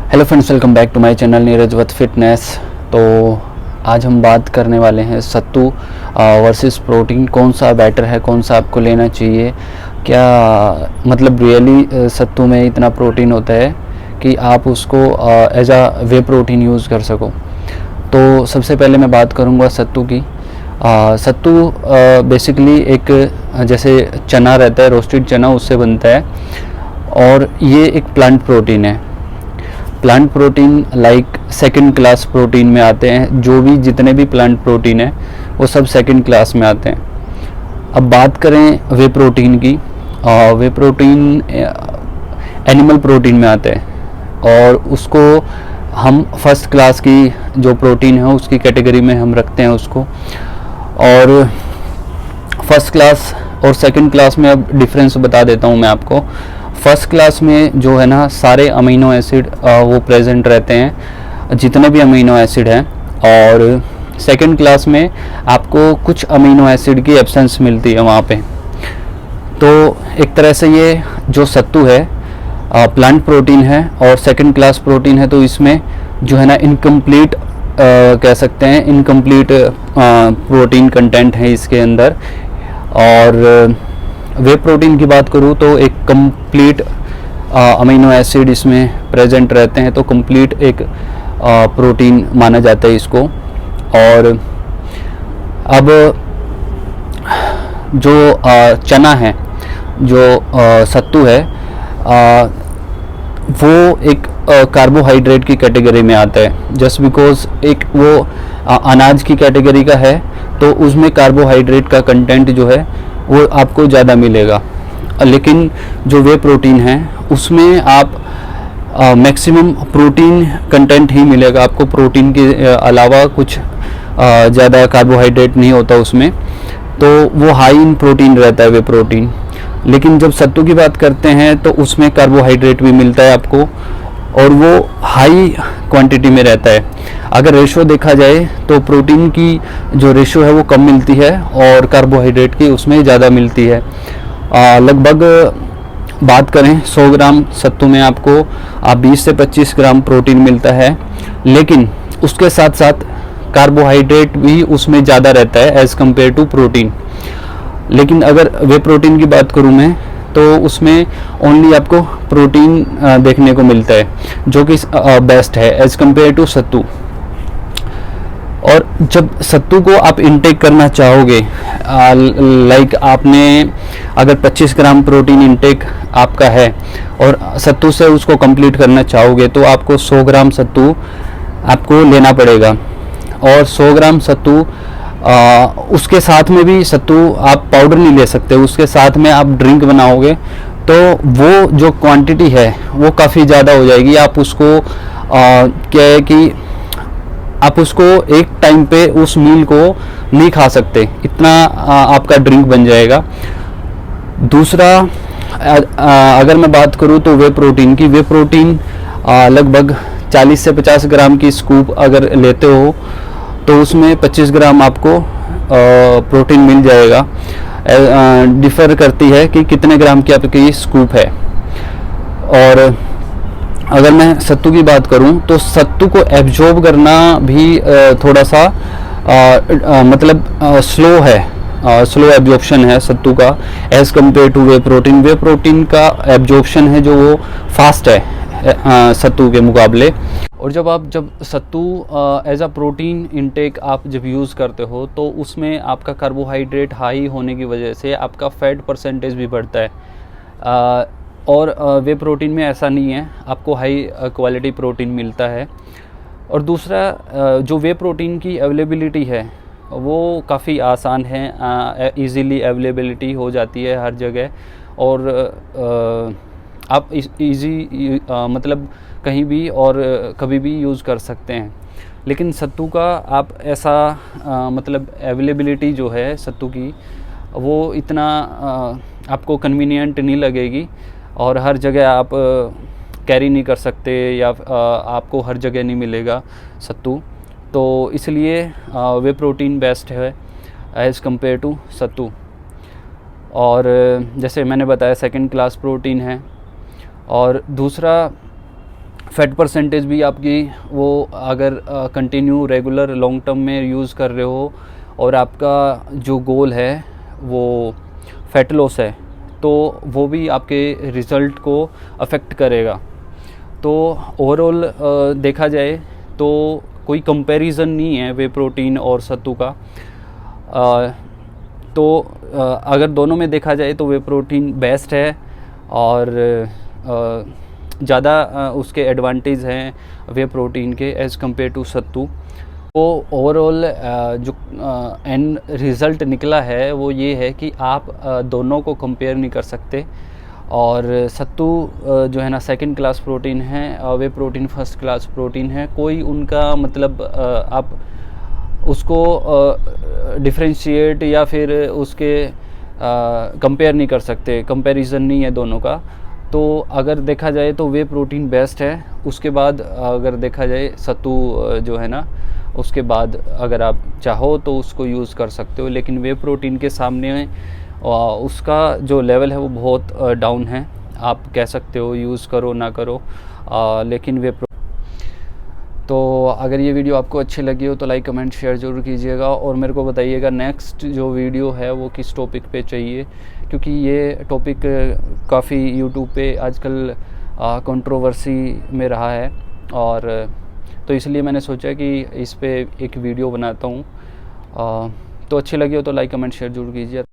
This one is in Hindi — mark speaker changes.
Speaker 1: Hello friends, welcome back to my channel Neeraj वत फिटनेस। तो आज हम बात करने वाले हैं सत्तू वर्सेस प्रोटीन, कौन सा बेटर है, कौन सा आपको लेना चाहिए। क्या मतलब रियली सत्तू में इतना प्रोटीन होता है कि आप उसको as a whey protein use कर सको। तो सबसे पहले मैं बात करूँगा सत्तू की। सत्तू बेसिकली एक जैसे चना रहता है, रोस्टेड चना, उससे बनता है और ये एक प्लांट प्रोटीन है। Plant protein like second class protein में आते हैं। जो भी जितने भी प्लांट प्रोटीन है वो सब सेकंड क्लास में आते हैं। अब बात करें वे प्रोटीन की, वे प्रोटीन एनिमल प्रोटीन में आते हैं और उसको हम फर्स्ट क्लास की जो प्रोटीन है उसकी कैटेगरी में हम रखते हैं उसको। और फर्स्ट क्लास और सेकंड क्लास में अब डिफरेंस बता देता हूँ मैं आपको। फर्स्ट क्लास में जो है ना, सारे अमीनो एसिड वो प्रेजेंट रहते हैं, जितने भी अमीनो एसिड हैं। और सेकंड क्लास में आपको कुछ अमीनो एसिड की एब्सेंस मिलती है वहाँ पे। तो एक तरह से ये जो सत्तू है प्लांट प्रोटीन है और सेकंड क्लास प्रोटीन है, तो इसमें जो है ना इनकम्प्लीट कह सकते हैं, इनकम्प्लीट प्रोटीन कंटेंट है इसके अंदर। और वे प्रोटीन की बात करूँ तो एक कंप्लीट अमीनो एसिड इसमें प्रेजेंट रहते हैं, तो कंप्लीट एक प्रोटीन माना जाता है इसको। और अब जो चना है, जो सत्तू है, वो एक कार्बोहाइड्रेट की कैटेगरी में आता है। जस्ट बिकॉज एक वो अनाज की कैटेगरी का है, तो उसमें कार्बोहाइड्रेट का कंटेंट जो है वो आपको ज़्यादा मिलेगा। लेकिन जो वे प्रोटीन है उसमें आप मैक्सिमम प्रोटीन कंटेंट ही मिलेगा आपको। प्रोटीन के अलावा कुछ ज़्यादा कार्बोहाइड्रेट नहीं होता उसमें, तो वो हाई इन प्रोटीन रहता है वे प्रोटीन। लेकिन जब सत्तू की बात करते हैं तो उसमें कार्बोहाइड्रेट भी मिलता है आपको और वो हाई क्वांटिटी में रहता है। अगर रेशो देखा जाए तो प्रोटीन की जो रेशो है वो कम मिलती है और कार्बोहाइड्रेट की उसमें ज़्यादा मिलती है। लगभग बात करें 100 ग्राम सत्तू में आपको 20 से 25 ग्राम प्रोटीन मिलता है, लेकिन उसके साथ साथ कार्बोहाइड्रेट भी उसमें ज़्यादा रहता है एज़ कम्पेयर टू प्रोटीन। लेकिन अगर वे प्रोटीन की बात करूँ मैं, तो उसमें ओनली आपको प्रोटीन देखने को मिलता है, जो कि बेस्ट है एज़ कम्पेयर टू सत्तू। और जब सत्तू को आप इनटेक करना चाहोगे, लाइक आपने अगर 25 ग्राम प्रोटीन इनटेक आपका है और सत्तू से उसको कंप्लीट करना चाहोगे, तो आपको 100 ग्राम सत्तू आपको लेना पड़ेगा। और 100 ग्राम सत्तू उसके साथ में भी सत्तू आप पाउडर नहीं ले सकते, उसके साथ में आप ड्रिंक बनाओगे तो वो जो क्वांटिटी है वो काफ़ी ज़्यादा हो जाएगी। आप उसको क्या है कि आप उसको एक टाइम पे उस मील को नहीं खा सकते, इतना आपका ड्रिंक बन जाएगा। दूसरा अगर मैं बात करूँ तो वे प्रोटीन की, वे प्रोटीन लगभग 40 से 50 ग्राम की स्कूप अगर लेते हो तो उसमें 25 ग्राम आपको प्रोटीन मिल जाएगा। डिफ़र करती है कि कितने ग्राम की आपकी स्कूप है। और अगर मैं सत्तू की बात करूं तो सत्तू को एब्जॉर्ब करना भी थोड़ा सा मतलब स्लो है, स्लो एब्जॉर्प्शन है सत्तू का as compare to whey protein. Whey protein का एब्जॉर्प्शन है जो वो फास्ट है सत्तू के मुकाबले। और जब सत्तू एज अ प्रोटीन इनटेक आप जब यूज़ करते हो तो उसमें आपका कार्बोहाइड्रेट हाई होने की वजह से आपका फैट परसेंटेज भी बढ़ता है। और वे प्रोटीन में ऐसा नहीं है, आपको हाई क्वालिटी प्रोटीन मिलता है। और दूसरा जो वे प्रोटीन की अवेलेबिलिटी है वो काफ़ी आसान है, इजीली अवेलेबिलिटी हो जाती है हर जगह। और आप इजी मतलब कहीं भी और कभी भी यूज़ कर सकते हैं। लेकिन सत्तू का आप ऐसा मतलब अवेलेबिलिटी जो है सत्तू की वो इतना आपको कन्वीनियंट नहीं लगेगी और हर जगह आप कैरी नहीं कर सकते या आपको हर जगह नहीं मिलेगा सत्तू। तो इसलिए वे प्रोटीन बेस्ट है एज़ कम्पेयर टू सत्तू। और जैसे मैंने बताया सेकंड क्लास प्रोटीन है। और दूसरा फैट परसेंटेज भी आपकी वो अगर कंटिन्यू रेगुलर लॉन्ग टर्म में यूज़ कर रहे हो और आपका जो गोल है वो फैट लॉस है, तो वो भी आपके रिज़ल्ट को अफेक्ट करेगा। तो ओवरऑल देखा जाए तो कोई कंपैरिजन नहीं है वे प्रोटीन और सत्तू का। तो अगर दोनों में देखा जाए तो वे प्रोटीन बेस्ट है और ज़्यादा उसके एडवांटेज हैं वे प्रोटीन के एज़ कम्पेयर टू सत्तू। तो ओवरऑल जो एंड रिज़ल्ट निकला है वो ये है कि आप दोनों को कंपेयर नहीं कर सकते। और सत्तू जो है ना सेकंड क्लास प्रोटीन है, वे प्रोटीन फर्स्ट क्लास प्रोटीन है। कोई उनका मतलब आप उसको डिफरेंशिएट या फिर उसके कंपेयर नहीं कर सकते, कंपैरिजन नहीं है दोनों का। तो अगर देखा जाए तो वे प्रोटीन बेस्ट है, उसके बाद अगर देखा जाए सत्तू जो है ना, उसके बाद अगर आप चाहो तो उसको यूज़ कर सकते हो। लेकिन वे प्रोटीन के सामने उसका जो लेवल है वो बहुत डाउन है। आप कह सकते हो यूज़ करो ना करो, लेकिन वे तो अगर ये वीडियो आपको अच्छी लगी हो तो लाइक कमेंट शेयर ज़रूर कीजिएगा और मेरे को बताइएगा नेक्स्ट जो वीडियो है वो किस टॉपिक पे चाहिए, क्योंकि ये टॉपिक काफ़ी यूट्यूब पे आजकल कंट्रोवर्सी में रहा है। और तो इसलिए मैंने सोचा कि इस पे एक वीडियो बनाता हूँ। तो अच्छी लगी हो तो लाइक कमेंट शेयर ज़रूर कीजिए।